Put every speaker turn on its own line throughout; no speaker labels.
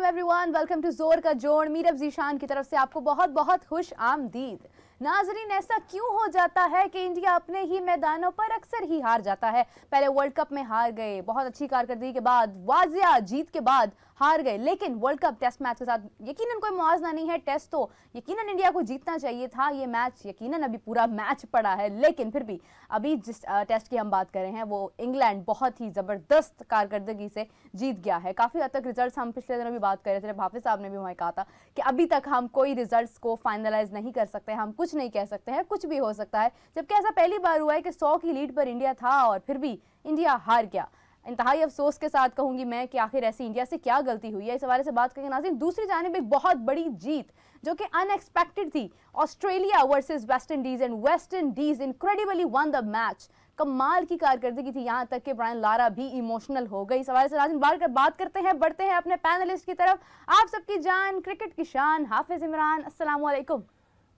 Everyone, welcome to जोर का जोड़। मीरब जीशान की तरफ से आपको बहुत बहुत खुश आमदीद। नाजरीन, ऐसा क्यों हो जाता है कि इंडिया अपने ही मैदानों पर अक्सर ही हार जाता है? पहले वर्ल्ड कप में हार गए, बहुत अच्छी कारकर्दगी के बाद, वाजिया जीत के बाद हार गए, लेकिन वर्ल्ड कप टेस्ट मैच के साथ यकीनन कोई मुआवजा नहीं है। टेस्ट तो यकीनन इंडिया को जीतना चाहिए था, ये मैच यकीनन अभी पूरा मैच पड़ा है, लेकिन फिर भी अभी जिस टेस्ट की हम बात कर रहे हैं वो इंग्लैंड बहुत ही जबरदस्त कारकर्दगी से जीत गया है। काफी हद तक रिजल्ट हम पिछले दिनों भी बात कर रहे थे, हाफिज साहब ने भी वहीं कहा था कि अभी तक हम कोई रिजल्ट्स को फाइनलाइज नहीं कर सकते, हम कुछ नहीं कह सकते हैं, कुछ भी हो सकता है। जबकि ऐसा पहली बार हुआ है कि 100 की लीड पर इंडिया था और फिर भी इंडिया हार गया। इंतहाई अफसोस के साथ कहूंगी मैं कि आखिर ऐसी इंडिया से क्या गलती हुई है, इस हवाले से बात करेंगे नाज़रीन। दूसरी जानिब एक बहुत बड़ी जीत जो कि अनएक्सपेक्टेड थी, Australia versus West Indies, and West Indies incredibly one the match. कमाल की कारकर्दगी थी, यहाँ तक कि ब्रायन लारा भी इमोशनल हो गई। इस हवाले से नाज़रीन बात करते हैं, बढ़ते हैं अपने पैनलिस्ट की तरफ। आप सबकी जान, क्रिकेट की शान, हाफिज इमरान, अस्सलाम वालेकुम।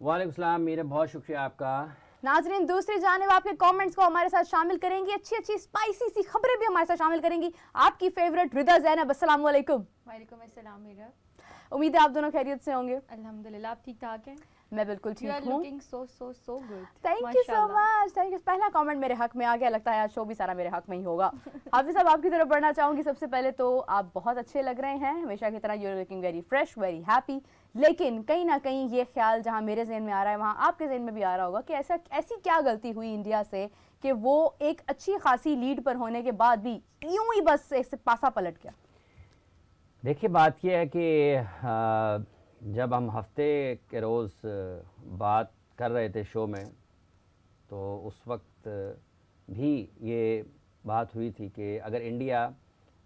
वालेकुम सलाम, मेरा बहुत शुक्रिया आपका।
नाजरीन, दूसरी जानिब आपके कमेंट्स को हमारे साथ शामिल करेंगी, अच्छी अच्छी स्पाइसी सी खबरें भी हमारे साथ शामिल करेंगी आपकी फेवरेट रिदा ज़ैनब। अस्सलाम वालेकुम।
वालेकुम अस्सलाम। मेरा
उम्मीद है आप दोनों खैरियत से होंगे।
अल्हम्दुलिल्लाह, आप ठीक ठाक हैं?
मैं बिल्कुल ठीक हूँ।
Looking so good.
Thank you so much, thank you. पहला कमेंट मेरे हक में आ गया, लगता है आज शो भी सारा मेरे हक में ही होगा। हाफिज साहब, आपकी तरफ बढ़ना चाहूंगी। सबसे पहले तो आप बहुत अच्छे लग रहे हैं, हमेशा की तरह। You are looking very fresh, very happy. लेकिन कहीं ना कहीं ये ख्याल जहाँ मेरे जहन में आ रहा है वहाँ आपके जहन में भी आ रहा होगा कि ऐसी क्या गलती हुई इंडिया से कि वो एक अच्छी खासी लीड पर होने के बाद भी यूं ही बस से पासा पलट गया।
देखिए, बात यह है कि जब हम हफ्ते के रोज़ बात कर रहे थे शो में, तो उस वक्त भी ये बात हुई थी कि अगर इंडिया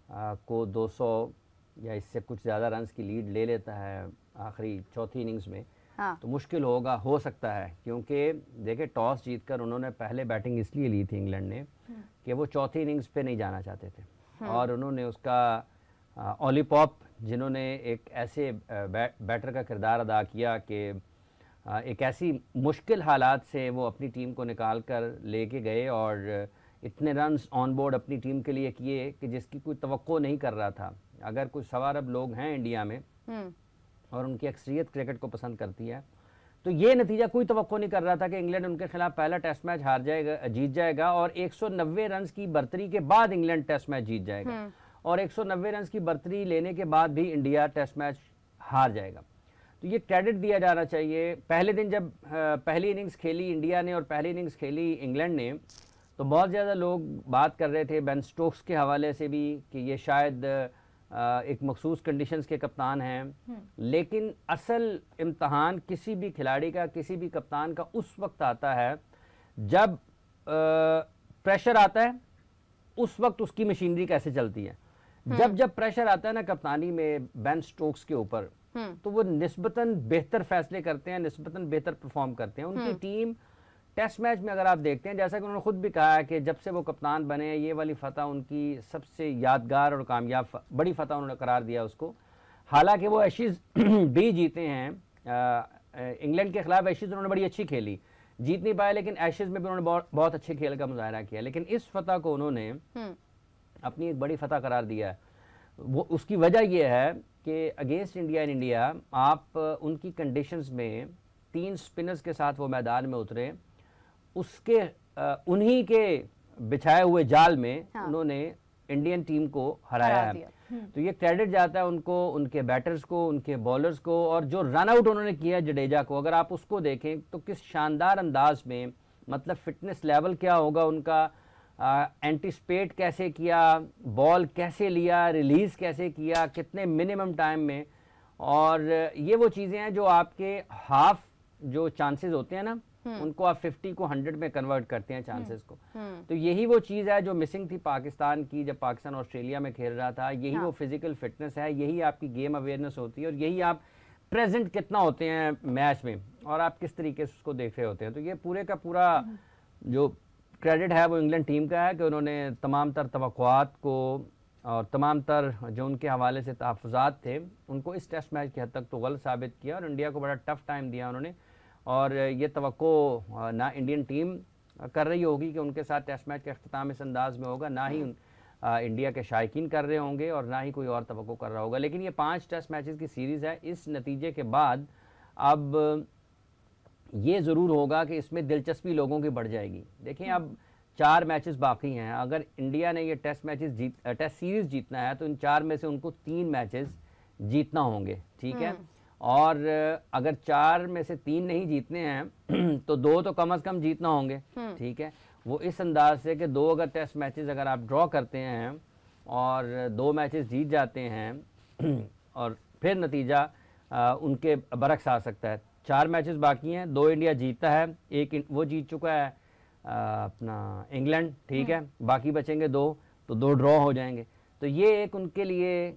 को 200 या इससे कुछ ज़्यादा रन्स की लीड ले लेता है आखिरी चौथी इनिंग्स में,
हाँ।
तो मुश्किल हो सकता है। क्योंकि देखिए, टॉस जीतकर उन्होंने पहले बैटिंग इसलिए ली थी इंग्लैंड ने कि वो चौथी इनिंग्स पे नहीं जाना चाहते थे, और उन्होंने उसका ओली पॉप, जिन्होंने एक ऐसे बैटर का किरदार अदा किया कि एक ऐसी मुश्किल हालात से वो अपनी टीम को निकाल कर लेके गए और इतने रन्स ऑन बोर्ड अपनी टीम के लिए किए कि जिसकी कोई तवक्को नहीं कर रहा था। अगर कुछ 1.25 अरब लोग हैं इंडिया में और उनकी अक्सरियत क्रिकेट को पसंद करती है, तो ये नतीजा कोई तवक्को नहीं कर रहा था कि इंग्लैंड उनके खिलाफ पहला टेस्ट मैच जीत जाएगा और 190 रन की बर्तरी के बाद इंग्लैंड टेस्ट मैच जीत जाएगा, और 190 रन की बर्तरी लेने के बाद भी इंडिया टेस्ट मैच हार जाएगा। तो ये क्रेडिट दिया जाना चाहिए। पहले दिन जब पहली इनिंग्स खेली इंडिया ने और पहली इनिंग्स खेली इंग्लैंड ने, तो बहुत ज़्यादा लोग बात कर रहे थे बेन स्टोक्स के हवाले से भी कि ये शायद एक मखसूस कंडीशंस के कप्तान हैं। लेकिन असल इम्तहान किसी भी खिलाड़ी का, किसी भी कप्तान का उस वक्त आता है जब प्रेशर आता है, उस वक्त उसकी मशीनरी कैसे चलती है। जब प्रेशर आता है ना कप्तानी में बेन स्टोक्स के ऊपर, तो वो निस्बतन बेहतर फैसले करते हैं, निस्बतन बेहतर परफॉर्म करते हैं। उनकी टीम टेस्ट मैच में अगर आप देखते हैं, जैसा कि उन्होंने खुद भी कहा है कि जब से वो कप्तान बने, ये वाली फतह उनकी सबसे यादगार और कामयाब बड़ी फतह उन्होंने करार दिया उसको। हालांकि वो एशेज़ भी जीते हैं, इंग्लैंड के खिलाफ एशेज़ उन्होंने बड़ी अच्छी खेली, जीत नहीं पाए, लेकिन एशेज़ में भी उन्होंने बहुत अच्छे खेल का मुजाहरा किया। लेकिन इस फतह को उन्होंने अपनी एक बड़ी फतह करार दिया है। वो उसकी वजह यह है कि अगेंस्ट इंडिया इन इंडिया आप उनकी कंडीशंस में 3 स्पिनर्स के साथ वो मैदान में उतरे, उसके उन्हीं के बिछाए हुए जाल में उन्होंने इंडियन टीम को हराया है। तो ये क्रेडिट जाता है उनको, उनके बैटर्स को, उनके बॉलर्स को, और जो रन आउट उन्होंने किया जडेजा को, अगर आप उसको देखें तो किस शानदार अंदाज में, मतलब फिटनेस लेवल क्या होगा उनका, एंटिसिपेट कैसे किया, बॉल कैसे लिया, रिलीज़ कैसे किया, कितने मिनिमम टाइम में। और ये वो चीज़ें हैं जो आपके हाफ जो चांसेस होते हैं ना, उनको आप 50 को 100 में कन्वर्ट करते हैं चांसेस को। तो यही वो चीज़ है जो मिसिंग थी पाकिस्तान की, जब पाकिस्तान ऑस्ट्रेलिया में खेल रहा था। यही वो फिजिकल फिटनेस है, यही आपकी गेम अवेयरनेस होती है, और यही आप प्रेजेंट कितना होते हैं मैच में और आप किस तरीके से उसको देख रहे होते हैं। तो ये पूरे का पूरा जो क्रेडिट है वो इंग्लैंड टीम का है कि उन्होंने तमाम तर तवक्कुआत को और तमाम तर जो उनके हवाले से तहफ़्फ़ुज़ात थे उनको इस टेस्ट मैच की हद तक तो गलत साबित किया, और इंडिया को बड़ा टफ टाइम दिया उन्होंने। और ये तवक्को ना इंडियन टीम कर रही होगी कि उनके साथ टेस्ट मैच का अख्तिताम इस अंदाज में होगा, ना ही इंडिया के शायकीन कर रहे होंगे और ना ही कोई और तवक्को कर रहा होगा। लेकिन ये 5 टेस्ट मैचेस की सीरीज़ है, इस नतीजे के बाद अब ये ज़रूर होगा कि इसमें दिलचस्पी लोगों की बढ़ जाएगी। देखें अब 4 मैचेस बाकी हैं, अगर इंडिया ने ये टेस्ट सीरीज़ जीतना है तो इन 4 में से उनको 3 मैचेस जीतना होंगे, ठीक है। और अगर 4 में से 3 नहीं जीतने हैं तो 2 तो कम से कम जीतना होंगे, ठीक है। वो इस अंदाज से कि 2 अगर टेस्ट मैचेस अगर आप ड्रॉ करते हैं और 2 मैचेस जीत जाते हैं और फिर नतीजा उनके बरक्स आ सकता है। 4 मैचेस बाकी हैं, 2 इंडिया जीतता है, एक वो जीत चुका है अपना इंग्लैंड, ठीक है, बाकी बचेंगे 2, तो 2 ड्रॉ हो जाएंगे। तो ये एक उनके लिए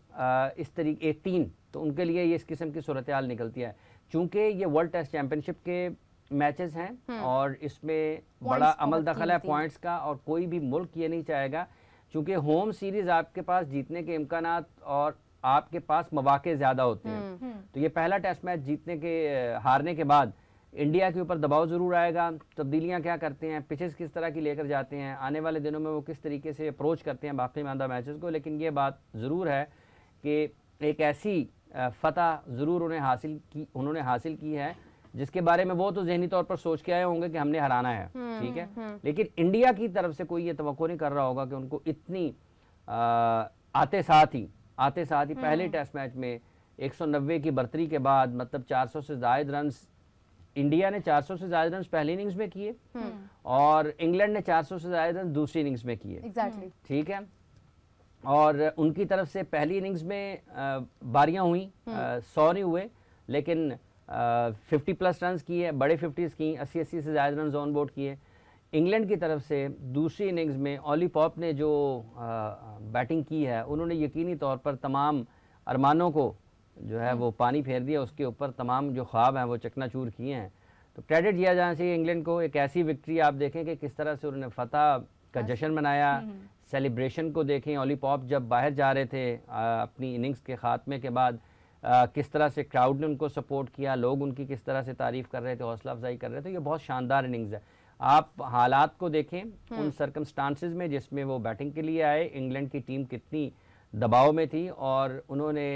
इस तरीके 3, तो उनके लिए ये इस किस्म की सूरत हाल निकलती है। चूँकि ये वर्ल्ड टेस्ट चैम्पियनशिप के मैचेस हैं और इसमें बड़ा अमल दखल है पॉइंट्स का, और कोई भी मुल्क ये नहीं चाहेगा, चूँकि होम सीरीज़ आपके पास जीतने के इम्कानात और आपके पास मौके ज़्यादा होते हैं। तो ये पहला टेस्ट मैच हारने के बाद इंडिया के ऊपर दबाव ज़रूर आएगा। तब्दीलियाँ क्या करते हैं, पिचेस किस तरह की लेकर जाते हैं, आने वाले दिनों में वो किस तरीके से अप्रोच करते हैं बाकी मानदा मैचेस को। लेकिन ये बात ज़रूर है कि एक ऐसी फतह ज़रूर उन्होंने हासिल की है जिसके बारे में वो तो ज़हनी तौर पर सोच के आए होंगे कि हमने हराना है, ठीक है। लेकिन इंडिया की तरफ से कोई ये तवक्को नहीं कर रहा होगा कि उनको इतनी आते साथ ही पहले टेस्ट मैच में 190 की बर्तरी के बाद, मतलब 400 से ज़ायद रन, इंडिया ने 400 से ज़्यादा रन पहली इनिंग्स में किए और इंग्लैंड ने 400 से ज़्यादा रन दूसरी इनिंग्स में किए,
एग्जैक्टली,
ठीक है। और उनकी तरफ से पहली इनिंग्स में बारियां हुई, 100 नहीं हुए, लेकिन 50+ रन किए, बड़े 50s की, 80 से ज़्यादा रन ऑन बोर्ड किए। इंग्लैंड की तरफ से दूसरी इनिंग्स में ऑली पॉप ने जो बैटिंग की है, उन्होंने यकीनी तौर पर तमाम अरमानों को जो है वो पानी फेर दिया, उसके ऊपर तमाम जो ख्वाब हैं वो चकनाचूर किए हैं। तो क्रेडिट दिया जाना चाहिए इंग्लैंड को। एक ऐसी विक्ट्री आप देखें कि किस तरह से उन्होंने फतह का जश्न मनाया, सेलिब्रेशन को देखें। ऑली पॉप जब बाहर जा रहे थे अपनी इनिंग्स के ख़ात्मे के बाद, किस तरह से क्राउड ने उनको सपोर्ट किया, लोग उनकी किस तरह से तारीफ़ कर रहे थे, हौसला अफजाई कर रहे थे। ये बहुत शानदार इनिंग्स है। आप हालात को देखें, उन सर्कमस्टांसिस में जिसमें वो बैटिंग के लिए आए, इंग्लैंड की टीम कितनी दबाव में थी और उन्होंने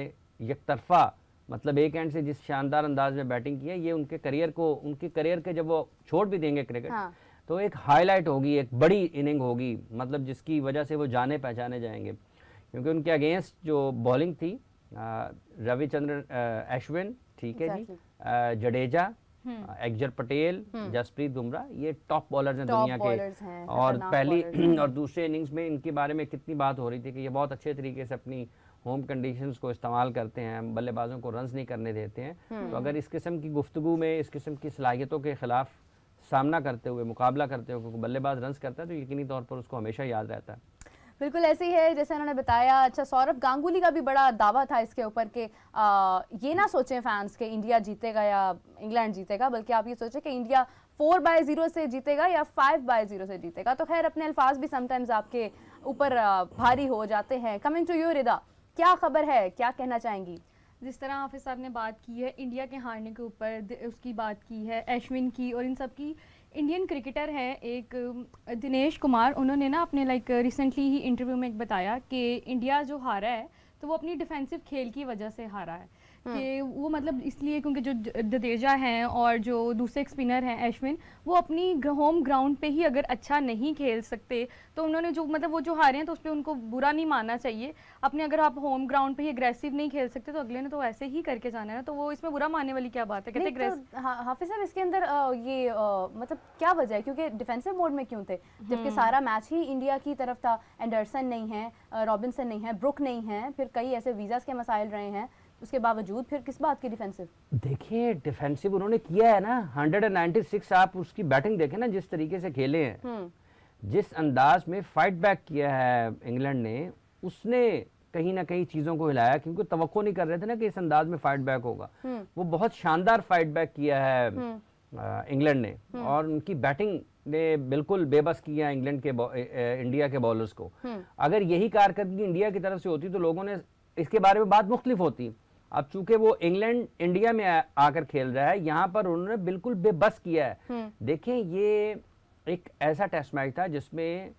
एक तरफा, मतलब एक एंड से जिस शानदार अंदाज में बैटिंग की है, ये उनके करियर के जब वो छोड़ भी देंगे क्रिकेट, तो एक हाईलाइट होगी, एक बड़ी इनिंग होगी, मतलब जिसकी वजह से वो जाने पहचाने जाएंगे। क्योंकि उनके अगेंस्ट जो बॉलिंग थी, रविचंद्रन अश्विन, ठीक है जी, जडेजा, अक्षर पटेल, जसप्रीत बुमराह, ये टॉप बॉलर्स हैं दुनिया के। और पहली और दूसरे इनिंग्स में इनके बारे में कितनी बात हो रही थी कि ये बहुत अच्छे तरीके से अपनी होम कंडीशंस को इस्तेमाल करते हैं, बल्लेबाजों को रन्स नहीं करने देते हैं। तो अगर इस किस्म की गुफ्तगू में इस किस्म की सलाहियतों के खिलाफ सामना करते हुए, मुकाबला करते हुए बल्लेबाज रन्स करता है तो यकीनी तौर पर उसको हमेशा याद रहता है।
बिल्कुल ऐसे ही है जैसे उन्होंने बताया। अच्छा, सौरभ गांगुली का भी बड़ा दावा था इसके ऊपर कि ये ना सोचें फैंस के इंडिया जीतेगा या इंग्लैंड जीतेगा, बल्कि आप ये सोचें कि इंडिया 4/0 से जीतेगा या 5/0 से जीतेगा। तो खैर, अपने अल्फाज भी समटाइम्स आपके ऊपर भारी हो जाते हैं। कमिंग टू यू रिदा, क्या खबर है, क्या कहना चाहेंगी?
जिस तरह हाफिज साहब ने बात की है इंडिया के हारने के ऊपर, उसकी बात की है अश्विन की और इन सब की। इंडियन क्रिकेटर हैं एक दिनेश कुमार, उन्होंने ना अपने रिसेंटली ही इंटरव्यू में एक बताया कि इंडिया जो हारा है तो वो अपनी डिफेंसिव खेल की वजह से हारा है। कि वो मतलब इसलिए क्योंकि जो जडेजा हैं और जो दूसरे स्पिनर हैं अश्विन, वो अपनी होम ग्राउंड पे ही अगर अच्छा नहीं खेल सकते तो उन्होंने जो मतलब वो जो हारे हैं तो उस पर उनको बुरा नहीं मानना चाहिए। अपने अगर आप होम ग्राउंड पे ही अग्रेसिव नहीं खेल सकते तो अगले ने तो ऐसे ही करके जाना है ना, तो वो इसमें बुरा मानने वाली क्या बात है? कहते
तो हाफिज साहब, इसके अंदर ये मतलब क्या वजह है? क्योंकि डिफेंसिव मोड में क्यों थे जबकि सारा मैच ही इंडिया की तरफ था। एंडरसन नहीं है, रॉबिन्सन नहीं है, ब्रुक नहीं है, फिर कई ऐसे वीज़ास के मसाइल रहे हैं, उसके बावजूद फिर किस बात की डिफेंसिव? देखिए,
डिफेंसिव उन्होंने किया है ना, 196। आप उसकी बैटिंग देखें ना, जिस तरीके से खेले हैं, जिस अंदाज में फाइट बैक किया है इंग्लैंड ने, उसने कहीं ना कहीं चीज़ों को हिलाया, क्योंकि तवक्को नहीं कर रहे थे ना कि इस अंदाज में फाइट बैक होगा। वो बहुत शानदार फाइट बैक किया है इंग्लैंड ने, और उनकी बैटिंग ने बिल्कुल बेबस किया इंग्लैंड के इंडिया के बॉलर्स को। अगर यही कारकर्दगी इंडिया की तरफ से होती तो लोगों ने इसके बारे में बात मुख्तलिफ होती। अब चूंकि वो इंग्लैंड इंडिया में आकर खेल रहा है, यहाँ पर उन्होंने बिल्कुल बेबस किया है। देखें, ये एक ऐसा टेस्ट मैच था जिसमें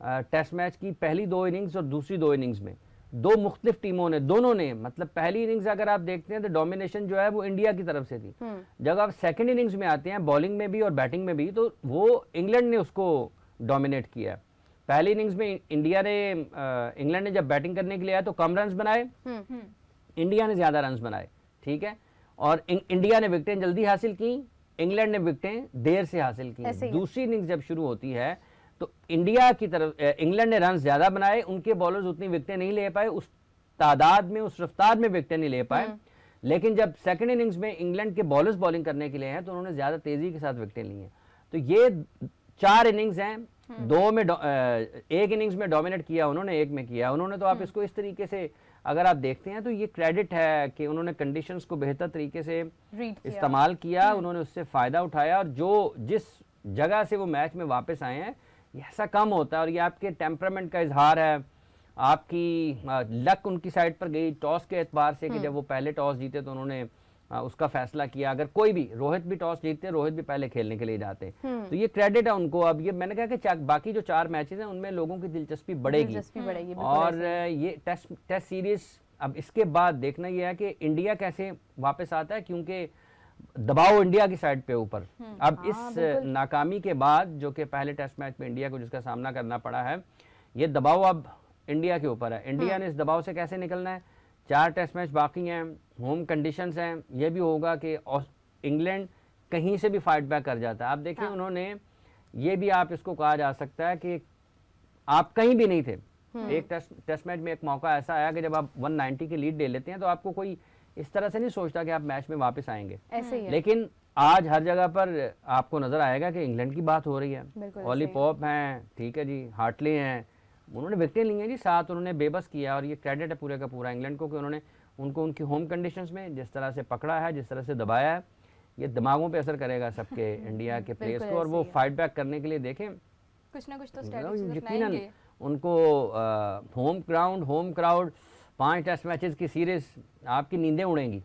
टेस्ट मैच की पहली 2 इनिंग्स और दूसरी 2 इनिंग्स में 2 मुख्तलिफ टीमों ने, दोनों ने, मतलब पहली इनिंग्स अगर आप देखते हैं तो डोमिनेशन जो है वो इंडिया की तरफ से थी। जब आप सेकंड इनिंग्स में आते हैं बॉलिंग में भी और बैटिंग में भी, तो वो इंग्लैंड ने उसको डोमिनेट किया। पहली इनिंग्स में इंग्लैंड ने जब बैटिंग करने के लिए आया तो कम रन्स बनाए, इंडिया ने ज्यादा रन्स बनाए, ठीक है, और इंडिया ने विकेटें जल्दी हासिल की, इंग्लैंड ने विकेटें देर से हासिल की। दूसरी इनिंग्स जब शुरू होती है तो इंडिया की तरफ इंग्लैंड ने रन ज्यादा बनाए, उनके बॉलर्स उतनी विकेटें नहीं ले पाए, उस तादाद में, उस रफ्तार में विकेटें नहीं ले पाए। लेकिन जब सेकंड इनिंग्स में इंग्लैंड के बॉलर्स बॉलिंग करने के लिए हैं तो उन्होंने ज्यादा तेजी के साथ विकेटें ली हैं। तो ये 4 इनिंग्स हैं, 2 में एक इनिंग्स में डोमिनेट किया उन्होंने, एक में किया उन्होंने। तो आप इसको इस तरीके से अगर आप देखते हैं तो ये क्रेडिट है कि उन्होंने कंडीशंस को बेहतर तरीके से इस्तेमाल किया, उन्होंने उससे फायदा उठाया, और जो जिस जगह से वो मैच में वापस आए हैं ये ऐसा कम होता है, और ये आपके टेम्परामेंट का इजहार है, आपकी लक उनकी साइड पर गई टॉस के एतबार से कि जब वो पहले टॉस जीते तो उन्होंने उसका फैसला किया। अगर कोई भी, रोहित भी टॉस जीतते, रोहित भी पहले खेलने के लिए जाते, तो ये क्रेडिट है उनको। अब ये मैंने कहा कि बाकी जो 4 मैचेस हैं उनमें लोगों की दिलचस्पी बढ़ेगी, और ये टेस्ट सीरीज अब इसके बाद देखना ये है कि इंडिया कैसे वापस आता है, क्योंकि दबाव इंडिया की साइड पे ऊपर। अब इस नाकामी के बाद जो कि पहले टेस्ट मैच में इंडिया को जिसका सामना करना पड़ा है, ये दबाव अब इंडिया के ऊपर है। इंडिया ने इस दबाव से कैसे निकलना है, 4 टेस्ट मैच बाकी हैं, होम कंडीशंस हैं, ये भी होगा कि इंग्लैंड कहीं से भी फाइट बैक कर जाता है। आप देखिए उन्होंने, ये भी आप इसको कहा जा सकता है कि आप कहीं भी नहीं थे, एक टेस्ट मैच में एक मौका ऐसा आया कि जब आप 190 की लीड ले लेते हैं तो आपको कोई इस तरह से नहीं सोचता कि आप मैच में वापस आएंगे, ऐसे ही है। लेकिन आज हर जगह पर आपको नजर आएगा कि इंग्लैंड की बात हो रही है। ऑली पॉप हैं, ठीक है जी, हार्टले हैं, उन्होंने विकेटें ली हैं जी, 7 उन्होंने बेबस किया, और ये क्रेडिट है पूरे का पूरा इंग्लैंड को कि उन्होंने उनको उनकी होम कंडीशंस में जिस तरह से पकड़ा है, जिस तरह से दबाया है, ये दिमागों पे असर करेगा सबके इंडिया के प्लेयर्स को, और वो फाइट बैक करने के लिए देखें
कुछ ना कुछ तो स्ट्रेटजी अपनाएंगे।
उनको home ground, home crowd, 5 test matches की सीरीज, आपकी नींदें उड़ेंगी।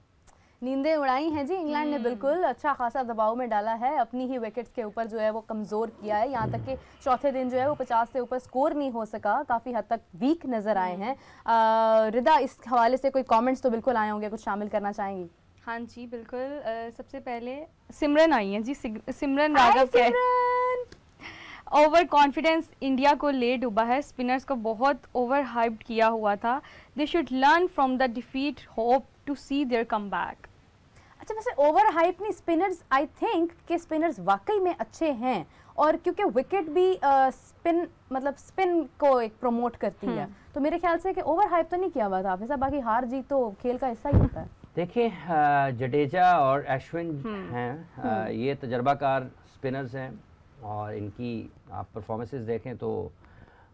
नींदें उड़ाई हैं जी इंग्लैंड ने, बिल्कुल अच्छा खासा दबाव में डाला है, अपनी ही विकेट्स के ऊपर जो है वो कमज़ोर किया है, यहाँ तक कि चौथे दिन जो है वो 50 से ऊपर स्कोर नहीं हो सका, काफ़ी हद तक वीक नज़र आए हैं। रिदा, इस हवाले से कोई कमेंट्स तो बिल्कुल आए होंगे, कुछ शामिल करना चाहेंगी?
हाँ जी बिल्कुल। सबसे पहले सिमरन आई हैं जी, सिमरन राघव के ओवर कॉन्फिडेंस इंडिया को ले डूबा है, स्पिनर्स को बहुत ओवर हाइप्ड किया हुआ था, they should learn from the defeat, hope to see their comeback.
अच्छा, वैसे ओवर हाइप नहीं, स्पिनर्स आई थिंक कि स्पिनर्स वाकई में अच्छे हैं, और क्योंकि विकेट भी स्पिन को एक प्रमोट करती है, तो मेरे ख्याल से कि ओवर हाइप तो नहीं किया हुआ था वैसा, बाकी हार जीत तो खेल का हिस्सा ही होता है।
देखिए जडेजा और अश्विन हैं, ये तजर्बाकार स्पिनर्स हैं, और इनकी आप परफॉर्मेंसेस देखें तो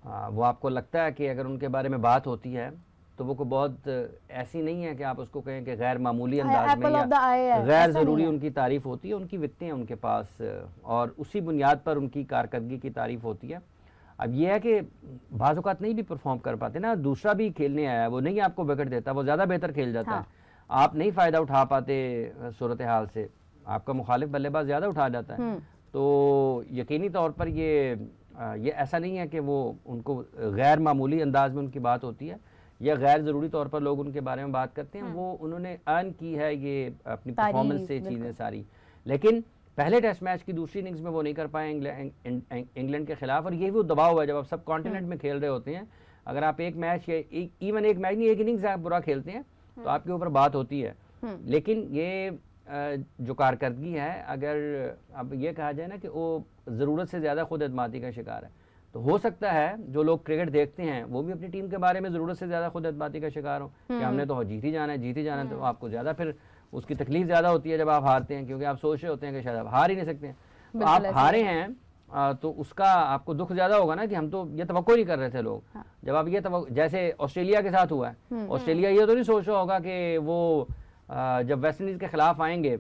वो आपको लगता है कि अगर उनके बारे में बात होती है तो वो को बहुत ऐसी नहीं है कि आप उसको कहें कि गैर मामूली अंदाज में या गैर ज़रूरी उनकी तारीफ़ होती है। उनकी विकटें हैं उनके पास, और उसी बुनियाद पर उनकी कारकर्दगी की तारीफ़ होती है। अब ये है कि बाज़ औक़ात नहीं भी परफॉर्म कर पाते ना, दूसरा भी खेलने आया है, वो नहीं आपको विकेट देता, वो ज़्यादा बेहतर खेल जाता है, आप नहीं फ़ायदा उठा पाते सूरत हाल से, आपका मुखालिफ बल्लेबाज ज़्यादा उठा जाता है। तो यकीनी तौर पर ये ऐसा नहीं है कि वो उनको गैर मामूली अंदाज में उनकी बात होती है या गैर ज़रूरी तौर पर लोग उनके बारे में बात करते हैं, वो उन्होंने अर्न की है ये अपनी परफॉर्मेंस से चीज़ें सारी। लेकिन पहले टेस्ट मैच की दूसरी इनिंग्स में वो नहीं कर पाए इंग्लैंड के खिलाफ, और ये भी दबाव है जब आप सब कॉन्टिनेंट में खेल रहे होते हैं। अगर आप एक मैच या इवन एक मैच नहीं, एक इनिंग्स आप बुरा खेलते हैं तो आपके ऊपर बात होती है। लेकिन ये जो कारकर्दगी है, अगर अब ये कहा जाए ना कि वो ज़रूरत से ज़्यादा खुद एतमादी का शिकार है, तो हो सकता है जो लोग क्रिकेट देखते हैं वो भी अपनी टीम के बारे में ज़रूरत से ज़्यादा खुद एतमादी का शिकार हो कि हमने तो जीत ही जाना है, तो आपको ज़्यादा फिर उसकी तकलीफ ज़्यादा होती है जब आप हारते हैं, क्योंकि आप सोच रहे होते हैं कि शायद आप हार ही नहीं सकते हैं। तो आप हारे हैं तो उसका आपको दुख ज़्यादा होगा ना कि हम तो ये तवक्को नहीं कर रहे थे लोग। जब आप ये जैसे ऑस्ट्रेलिया के साथ हुआ है, ऑस्ट्रेलिया ये तो नहीं सोच रहा होगा कि वो जब वेस्ट इंडीज के खिलाफ आएंगे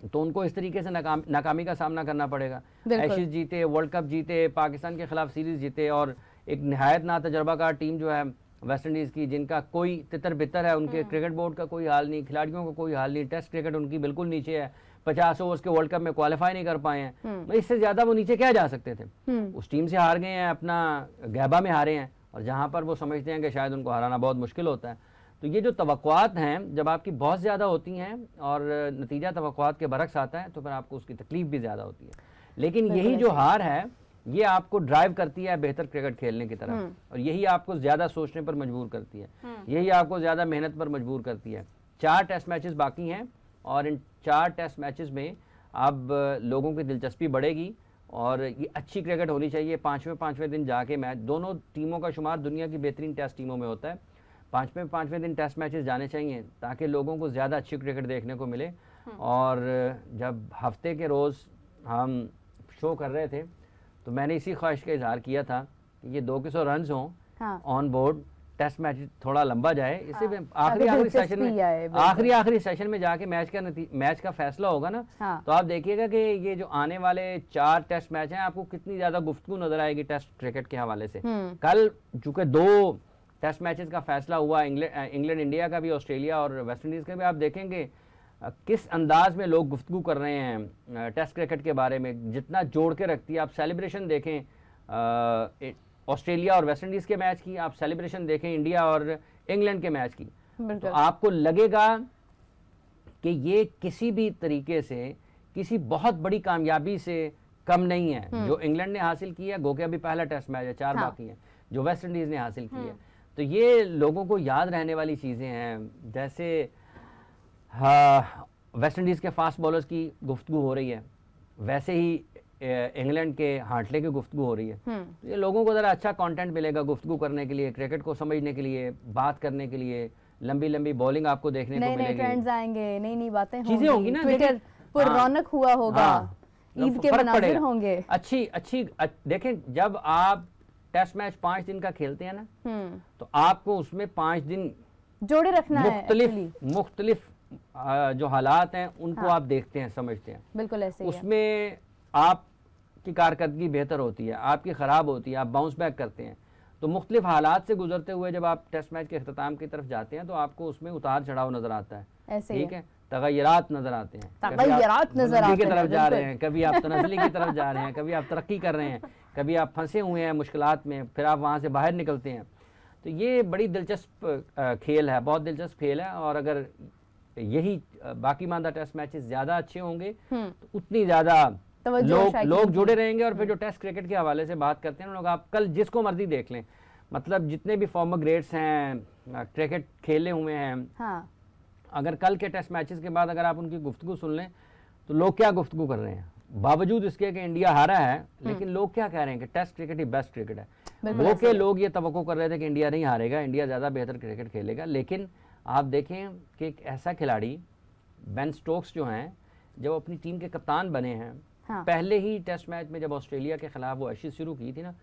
तो उनको इस तरीके से नाकामी का सामना करना पड़ेगा। एशेज जीते, वर्ल्ड कप जीते, पाकिस्तान के खिलाफ सीरीज जीते, और एक निहायत ना तजर्बाकार टीम जो है वेस्ट इंडीज़ की, जिनका कोई तितर बितर है, उनके क्रिकेट बोर्ड का कोई हाल नहीं, खिलाड़ियों का कोई हाल नहीं, टेस्ट क्रिकेट उनकी बिल्कुल नीचे है, 50 ओवर्स के वर्ल्ड कप में क्वालिफाई नहीं कर पाए हैं, इससे ज्यादा वो नीचे क्या जा सकते थे। उस टीम से हार गए हैं, अपना गैबा में हारे हैं, और जहां पर वो समझते हैं कि शायद उनको हराना बहुत मुश्किल होता है। तो ये जो तवक्कुआत हैं जब आपकी बहुत ज़्यादा होती हैं और नतीजा तवक्कुआत के बरक्स आता है तो फिर आपको उसकी तकलीफ भी ज़्यादा होती है। लेकिन यही जो हार है ये आपको ड्राइव करती है बेहतर क्रिकेट खेलने की तरफ, और यही आपको ज़्यादा सोचने पर मजबूर करती है, यही आपको ज़्यादा मेहनत पर मजबूर करती है। 4 टेस्ट मैचेस बाकी हैं और इन 4 टेस्ट मैचेस में अब लोगों की दिलचस्पी बढ़ेगी और ये अच्छी क्रिकेट होनी चाहिए। 5वें दिन जाके मैच, दोनों टीमों का शुमार दुनिया की बेहतरीन टेस्ट टीमों में होता है। 5वें दिन टेस्ट मैचेस जाने चाहिए ताकि लोगों को ज़्यादा अच्छी क्रिकेट देखने को मिले। और जब हफ्ते के रोज़ हम शो कर रहे थे तो मैंने इसी ख्वाहिश का इजहार किया था कि ये 200 रन हों ऑन बोर्ड, टेस्ट मैच थोड़ा लंबा जाए, इससे आखिरी सेशन में जाके मैच का फैसला होगा ना। तो आप देखिएगा कि ये जो आने वाले 4 टेस्ट मैच हैं आपको कितनी ज्यादा गुफ्तगू नजर आएगी टेस्ट क्रिकेट के हवाले से। कल चूंकि 2 टेस्ट मैचेस का फैसला हुआ, इंग्लैंड इंडिया का भी, ऑस्ट्रेलिया और वेस्ट इंडीज का भी, आप देखेंगे किस अंदाज में लोग गुफ्तगू कर रहे हैं टेस्ट क्रिकेट के बारे में, जितना जोड़ के रखती है। आप सेलिब्रेशन देखें ऑस्ट्रेलिया और वेस्ट इंडीज के मैच की, आप सेलिब्रेशन देखें इंडिया और इंग्लैंड के मैच की, तो आपको लगेगा कि ये किसी भी तरीके से किसी बहुत बड़ी कामयाबी से कम नहीं है। जो इंग्लैंड ने हासिल किया, गो के अभी पहला टेस्ट मैच है, 4 बाकी हैं जो वेस्ट इंडीज ने हासिल की है। तो ये लोगों को याद रहने वाली चीज़ें हैं। जैसे वेस्ट इंडीज़ के फास्ट बॉलर्स की गुफ्तगू हो रही है, वैसे ही इंग्लैंड के हार्टले की गुफ्तगू हो रही है। तो ये लोगों को ज़रा अच्छा कंटेंट मिलेगा गुफ्तगू करने के लिए, क्रिकेट को समझने के लिए, बात करने के लिए। लंबी लंबी बॉलिंग आपको देखने को मिलेगी,
नए ट्रेंड्स आएंगे, नई नई बातें
चीज़ें होंगी ना,
ट्विटर पर रौनक हुआ होगा, ईद के मनाज़िर होंगे।
अच्छी देखें, जब आप टेस्ट मैच 5 दिन का खेलते हैं ना, तो आपको उसमें 5 दिन
जोड़े रखना है।
मुख्तलिफ जो हालात हैं उनको आप देखते हैं, समझते हैं।
बिल्कुल ऐसे ही
उसमें आपकी कारकर्दगी बेहतर होती है, आपकी ख़राब होती है, आप बाउंस बैक करते हैं। तो मुख्तलिफ हालात से गुजरते हुए जब आप टेस्ट मैच के अख्ताम की तरफ जाते हैं तो आपको उसमें उतार चढ़ाव नजर आता है, ठीक है, तगय्युरात नजर आते हैं,
तगय्युरात नजर आते हैं,
की तरफ जा रहे हैं, कभी आप तनज़्ज़ुली की तरफ जा रहे हैं, कभी आप तरक्की कर रहे हैं, कभी आप फंसे हुए हैं मुश्किलात में, फिर आप वहाँ से बाहर निकलते हैं। तो ये बड़ी दिलचस्प खेल है, बहुत दिलचस्प खेल है। और अगर यही बाकी मानदा टेस्ट मैचेस ज़्यादा अच्छे होंगे तो उतनी ज़्यादा लोग जुड़े रहेंगे। और फिर जो टेस्ट क्रिकेट के हवाले से बात करते हैं लोग, आप कल जिसको मर्जी देख लें, मतलब जितने भी फॉर्मर ग्रेड्स हैं, क्रिकेट खेले हुए हैं, अगर कल के टेस्ट मैचेस के बाद अगर आप उनकी गुफ्तगू सुन लें तो लोग क्या गुफ्तगू कर रहे हैं, बावजूद इसके कि इंडिया हारा है, लेकिन लोग क्या कह रहे हैं कि टेस्ट क्रिकेट ही बेस्ट क्रिकेट है। वो के लोग ये तवक्को कर रहे थे कि इंडिया नहीं हारेगा, इंडिया ज़्यादा बेहतर क्रिकेट खेलेगा। लेकिन आप देखें कि एक ऐसा खिलाड़ी बेन स्टोक्स जो हैं, जब अपनी टीम के कप्तान बने हैं, पहले ही टेस्ट मैच में जब ऑस्ट्रेलिया के खिलाफ वो एशेज शुरू की थी ना,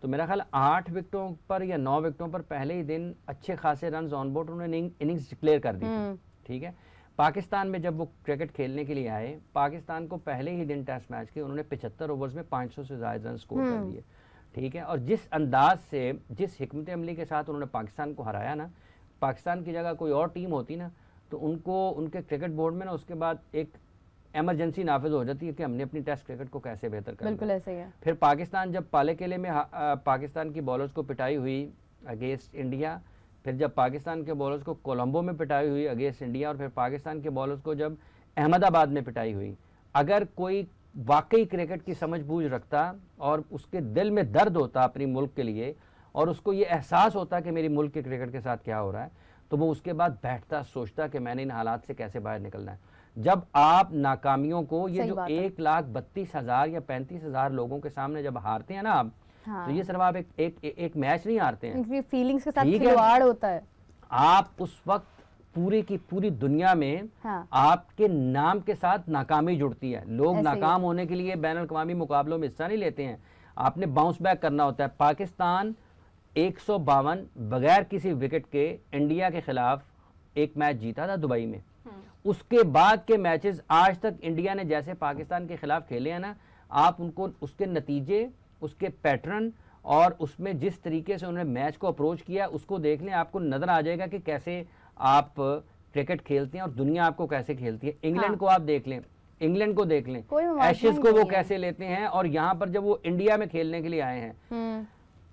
तो मेरा ख्याल 8 विकेटों पर या 9 विकेटों पर पहले ही दिन अच्छे खासे रन ऑन बोर्ड उन्होंने इनिंग्स डिक्लेयर कर दी थी, ठीक है। पाकिस्तान में जब वो क्रिकेट खेलने के लिए आए, पाकिस्तान को पहले ही दिन टेस्ट मैच के उन्होंने 75 ओवर्स में 500 से ज़्यादा रन स्कोर कर दिए, ठीक है। और जिस अंदाज से, जिस हिकमत अमली के साथ उन्होंने पाकिस्तान को हराया ना, पाकिस्तान की जगह कोई और टीम होती ना तो उनको उनके क्रिकेट बोर्ड में ना उसके बाद एक एमरजेंसी नाफिज हो जाती है कि हमने अपनी टेस्ट क्रिकेट को कैसे बेहतर करना।
बिल्कुल ऐसे ही है।
फिर पाकिस्तान जब पाले किले में पाकिस्तान की बॉलर्स को पिटाई हुई अगेंस्ट इंडिया, फिर जब पाकिस्तान के बॉलर्स को कोलंबो में पिटाई हुई अगेंस्ट इंडिया, और फिर पाकिस्तान के बॉलर्स को जब अहमदाबाद में पिटाई हुई, अगर कोई वाकई क्रिकेट की समझ बूझ रखता और उसके दिल में दर्द होता अपनी मुल्क के लिए और उसको ये एहसास होता कि मेरी मुल्क के क्रिकेट के साथ क्या हो रहा है, तो वो उसके बाद बैठता, सोचता कि मैंने इन हालात से कैसे बाहर निकलना है। जब आप नाकामियों को, ये जो 1,32,000 या 35,000 लोगों के सामने जब हारते हैं ना आप, तो ये सिर्फ आप एक मैच नहीं हारते हैं,
फीलिंग्स के साथ खिलवाड़ होता है।
आप उस वक्त पूरी की पूरी दुनिया में आपके नाम के साथ नाकामी जुड़ती है। लोग नाकाम होने के लिए बैनुल अक़वामी मुकाबलों में हिस्सा नहीं लेते हैं, आपने बाउंस बैक करना होता है। पाकिस्तान 152 बगैर किसी विकेट के इंडिया के खिलाफ एक मैच जीता था दुबई में। उसके बाद के मैचेस आज तक इंडिया ने जैसे पाकिस्तान के खिलाफ खेले हैं ना, आप उनको उसके नतीजे, उसके पैटर्न और उसमें जिस तरीके से उन्होंने मैच को अप्रोच किया उसको देख लें, आपको नजर आ जाएगा कि कैसे आप क्रिकेट खेलते हैं और दुनिया आपको कैसे खेलती है। इंग्लैंड को आप देख लें, इंग्लैंड को देख लें, एशेज को वो कैसे लेते हैं, और यहाँ पर जब वो इंडिया में खेलने के लिए आए हैं,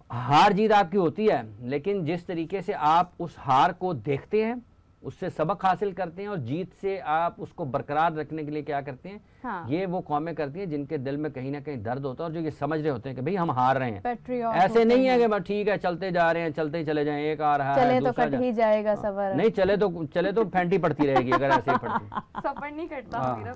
हार जीत आपकी होती है, लेकिन जिस तरीके से आप उस हार को देखते हैं, उससे सबक हासिल करते हैं और जीत से आप उसको बरकरार रखने के लिए क्या करते हैं, हाँ। ये वो कौमें करती हैं जिनके दिल में कहीं ना कहीं दर्द होता है और जो ये समझ रहे होते हैं कि भाई हम हार रहे हैं। ऐसे नहीं है कि बस ठीक है चलते जा रहे हैं, चलते ही चले जाएं, एक आ रहा है
चले तो कट ही जाएगा सफर,
नहीं चले तो फैंटी पड़ती रहेगी अगर ऐसे ही पड़ती।
सफर नहीं कटता।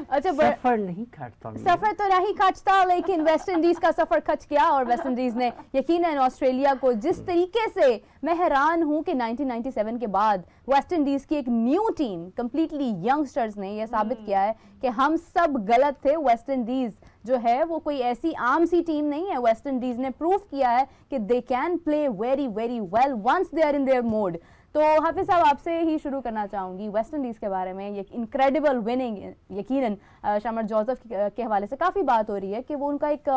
अच्छा,
सफर नहीं काटता,
सफर तो नहीं काटता, लेकिन वेस्ट इंडीज का सफर कट गया और वेस्ट इंडीज ने यकीनन ऑस्ट्रेलिया को जिस तरीके से, मैं हैरान हूं कि 1997 के बाद वेस्ट इंडीज की एक न्यू टीम कंप्लीटली यंगस्टर्स ने यह साबित किया है कि हम सब गलत थे। वेस्ट इंडीज जो है वो कोई ऐसी आम सी टीम नहीं है। वेस्ट इंडीज ने प्रूव किया है कि they can play very very well once they are in their mode. तो हाफिज साहब, आपसे ही शुरू करना चाहूंगी वेस्ट इंडीज के बारे में। ये इनक्रेडिबल विनिंग, यकीनन शामर जोसेफ के हवाले से काफ़ी बात हो रही है कि वो उनका एक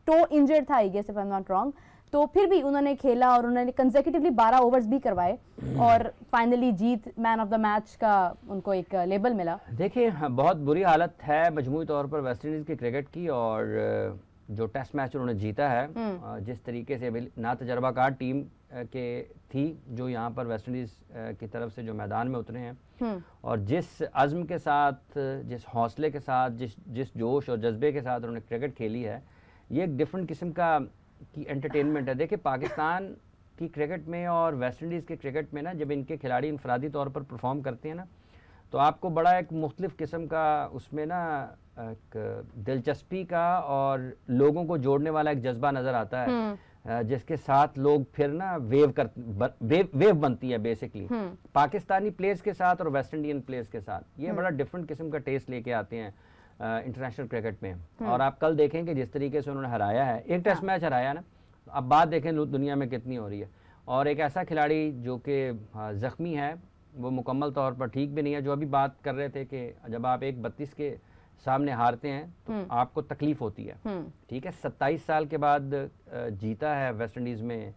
टो इंजर्ड था, I guess if I am not wrong, तो फिर भी उन्होंने खेला और उन्होंने कंसेक्यूटिवली 12 ओवर्स भी करवाए और finally Jeet, man of the match का उनको एक लेबल मिला।
देखिए, बहुत बुरी हालत है मजमूई तौर पर वेस्ट इंडीज़ की क्रिकेट की, और जो टेस्ट मैच उन्होंने जीता है, जिस तरीके से ना तजर्बाकार टीम के थी जो यहाँ पर वेस्ट इंडीज़ की तरफ से जो मैदान में उतरे हैं, और जिस अज़्म के साथ, जिस हौसले के साथ, जिस जोश और जज्बे के साथ उन्होंने क्रिकेट खेली है, ये एक डिफरेंट किस्म की एंटरटेनमेंट है। देखिए, पाकिस्तान की क्रिकेट में और वेस्ट इंडीज़ के क्रिकेट में ना, जब इनके खिलाड़ी इनफरादी तौर पर परफॉर्म करते हैं ना, तो आपको बड़ा एक मुख्तलिफ किस्म का उसमें ना एक दिलचस्पी का और लोगों को जोड़ने वाला एक जज्बा नज़र आता है, जिसके साथ लोग फिर ना वेव बनती है बेसिकली पाकिस्तानी प्लेयर्स के साथ और वेस्ट इंडियन प्लेयर्स के साथ। ये बड़ा डिफरेंट किस्म का टेस्ट लेके आते हैं इंटरनेशनल क्रिकेट में। और आप कल देखें कि जिस तरीके से उन्होंने हराया है, एक टेस्ट मैच हराया ना, अब बात देखें दुनिया में कितनी हो रही है। और एक ऐसा खिलाड़ी जो कि ज़ख्मी है, वो मुकम्मल तौर पर ठीक भी नहीं है, जो अभी बात कर रहे थे कि जब आप एक 32 के सामने हारते हैं तो आपको तकलीफ होती है, ठीक है। 27 साल के बाद जीता है वेस्ट इंडीज़ में,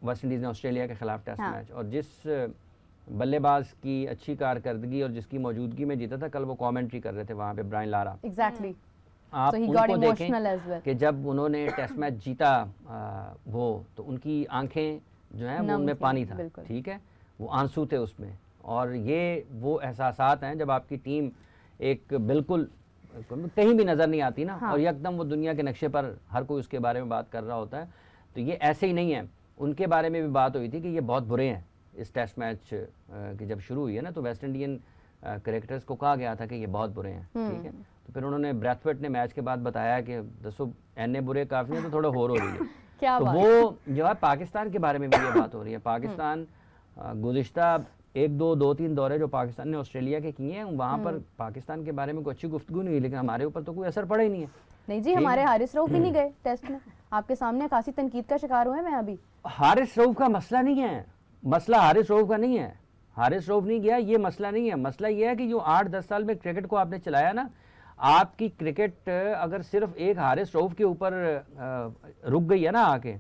वेस्ट इंडीज़ ने ऑस्ट्रेलिया के खिलाफ टेस्ट मैच, और जिस बल्लेबाज की अच्छी कारकर्दगी और जिसकी मौजूदगी में जीता था, कल वो कमेंट्री कर रहे थे वहाँ पे, ब्रायन लारा।
एग्जैक्टली।
आप उनको देखें कि जब उन्होंने टेस्ट मैच जीता वो, तो उनकी आंखें जो हैं वो उनमें पानी था, ठीक है, वो आंसू थे उसमें। और ये वो एहसासात हैं जब आपकी टीम एक बिल्कुल कहीं भी नज़र नहीं आती ना, और एकदम वो दुनिया के नक्शे पर हर कोई उसके बारे में बात कर रहा होता है। तो ये ऐसे ही नहीं है, उनके बारे में भी बात हुई थी कि ये बहुत बुरे हैं। इस टेस्ट मैच की जब शुरू हुई है ना, तो वेस्ट इंडियन क्रिकेटर्स को कहा गया था कि ये बहुत बुरे हैं, ठीक है। तो फिर उन्होंने ब्रैथवेट ने मैच के बाद बताया कि दसो एने बुरे काफ़ी हैं, तो थोड़ा और हो रही है।
क्या
तो वो जो है पाकिस्तान के बारे में भी ये बात हो रही है। पाकिस्तान गुज़िश्ता 1-2-3 दौरे जो पाकिस्तान ने ऑस्ट्रेलिया के किए हैं, वहाँ पर पाकिस्तान के बारे में कोई अच्छी गुफ्तगू नहीं हुई, लेकिन हमारे ऊपर तो कोई असर पड़ा ही नहीं है।
नहीं जी, हमारे हारिस रऊफ भी नहीं गए टेस्ट में, आपके सामने खासी तनकीद का शिकार हुए मैं अभी।
हारिस रऊफ का मसला नहीं है, मसला हारिस रऊफ का नहीं है, हारिस रऊफ नहीं गया, ये मसला नहीं है। मसला ये है कि जो 8-10 साल में क्रिकेट को आपने चलाया ना, आपकी क्रिकेट अगर सिर्फ एक हारिस रऊफ के ऊपर रुक गई है ना आके,